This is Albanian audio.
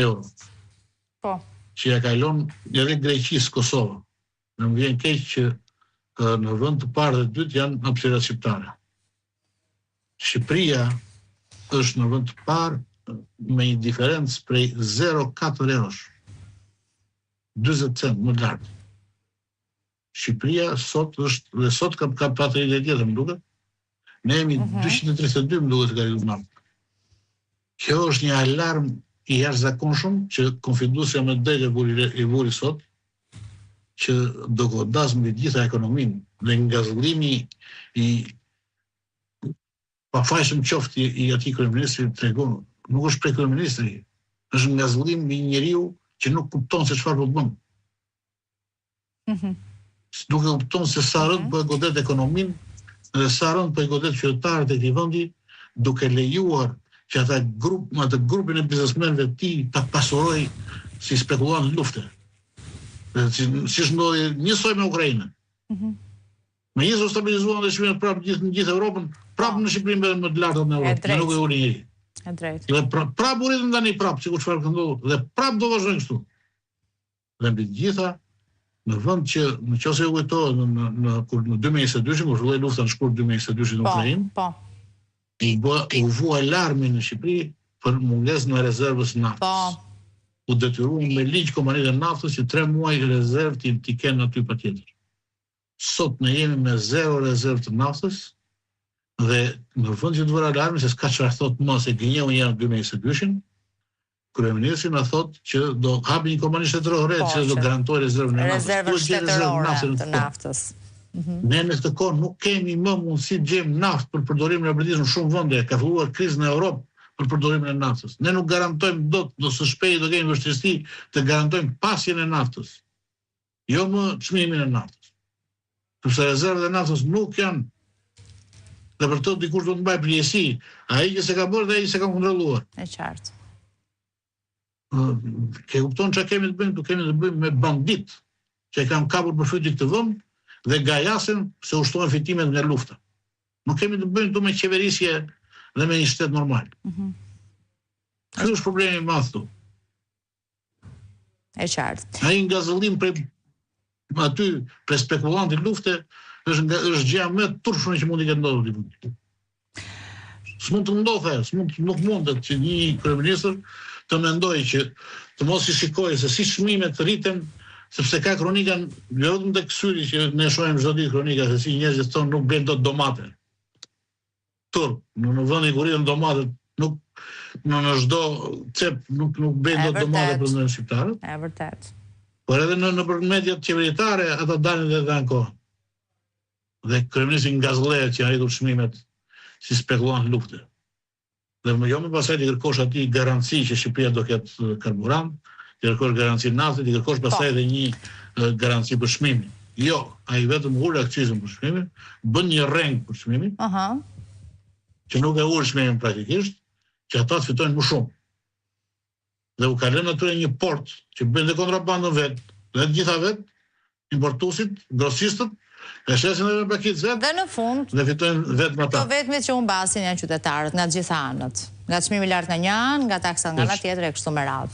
euro. Po. Që ja kalon edhe Greqisë, Kosovë. Në më vjen keq që në vend të parë dhe dytë janë hapësirat shqiptare. Shqipëria është në vend të parë me një diferencë prej 0,4 eurosh. 20 cent më lartë. Shqipëria sot është, dhe sot ka patë ide tjetër, më duket. Ne jemi 232, më duket, ka ju naftë. Kjo është një alarm i jashtëzakonshëm që Konfederacia me drejtë i vuri sot, që do godas mbi gjitha ekonominë dhe ngazëllimi i pafajshëm qoftë i atij kryeministrit tregon, nuk është prej kryeministri, është ngazëllim i njeriu që nuk kupton se çfarë po bën. Nuk e kupton se sa rënd po e godet ekonominë dhe sa rënd po e godet qytetarët e këtij vendi, duke lejuar që atë grupin e biznesmenëve të tij ta pasuroj si spekulant lufte. Si shndodhi njësoj me Ukrainën. Me njësoj stabilizuan dhe shpimet prapë në gjithë Europën, prapë në Shqipëri mbetën më të lartë në Europë, në nuk e uli njëri. E drejtë. Dhe prapë uritën tani prapë, sikur çfarë ka ndodhur, dhe prapë do vazhdojnë kështu. Dhe mbi të gjitha, në vend që nëse ju kujtohet në 2022, kur filloi lufta në shkurt 2022 në Ukrainë, u vu alarmi në Shqipëri për mungesën e rezervës naftës. U detyruan me ligj kompanitë e naftës që 3 muaj rezervë t'i kenë aty patjetër. Sot ne jemi me 0 rezervë të naftës dhe në fund që të vëra alarmin se s'ka çfarë thot më se gënjeu një janë 2022-shin, kryeministri na thot që do hapi një kompani shtetërore që do garantojë rezervën e naftës. Rezervën shtetërore të naftës. Ne në këtë kohë nuk kemi më mundësi të gjejmë naftë për përdorimin e brendisë në shumë vende, ka filluar kriza në Europë për përdorimin e naftës. Ne nuk garantojmë dot, do së shpejti do kemi vështirësi të garantojmë pasjen e naftës. Jo më çmimin e naftës. Sepse rezervat e naftës nuk janë. Dhe për të dikush do të mbaj përgjegjësi, ai që se ka bërë dhe ai që ka kontrolluar. E qartë. Ke kupton çka kemi të bëjmë? Kemi të bëjmë me bandit që e kanë kapur për fytyrë këtë vend dhe gajasen se ushtojnë fitimet nga lufta. Nuk kemi të bëjmë me qeverisje dhe me një shtet normal. Ky është problemi i madh këtu. E qartë. Ai ngazëllim aty për spekulantin lufte është gjëja më e turpshme që mund të ketë ndodhur. S'mund të ndodhë, nuk mundet që një kryeminist të mendojë që të mos i shikojë se si çmimet rriten, sepse ka kronika jo vetëm tek syri që ne shohim çdo ditë kronika se si njerëzit thonë nuk blen dot domate. Në vendin ku rriten domatet, nuk në çdo cep nuk blen dot domate për në shqiptarët. E vërtet. Por edhe në mediat qeveritare ata dalin dhe dhanë kohë. Dhe kryeministri ngazëllehet që arritur çmimet si spekulant lufte. Dhe jo më pasaj të kërkosh atij garanci që Shqipëria do ketë karburant, të kërkosh garanci naftit, të kërkosh pasaj edhe një garanci për çmimin. Jo, ai vetëm ul akcizën për çmimin, bën një reng për çmimin. Që nuk e ul çmimin praktikisht, që ata të fitojnë më shumë. Dhe u ka lënë aty një port që bën dhe kontrabandën vet, dhe të gjitha vet, importuesit, grosistët, e shesin edhe pakicë vet. Dhe në fund, dhe fitojnë vetëm ata. Këto vetmit që humbasin janë qytetarët nga të gjitha anët. Nga çmimi i lartë nga një anë, nga taksa nga ana tjetër e kështu me radhë.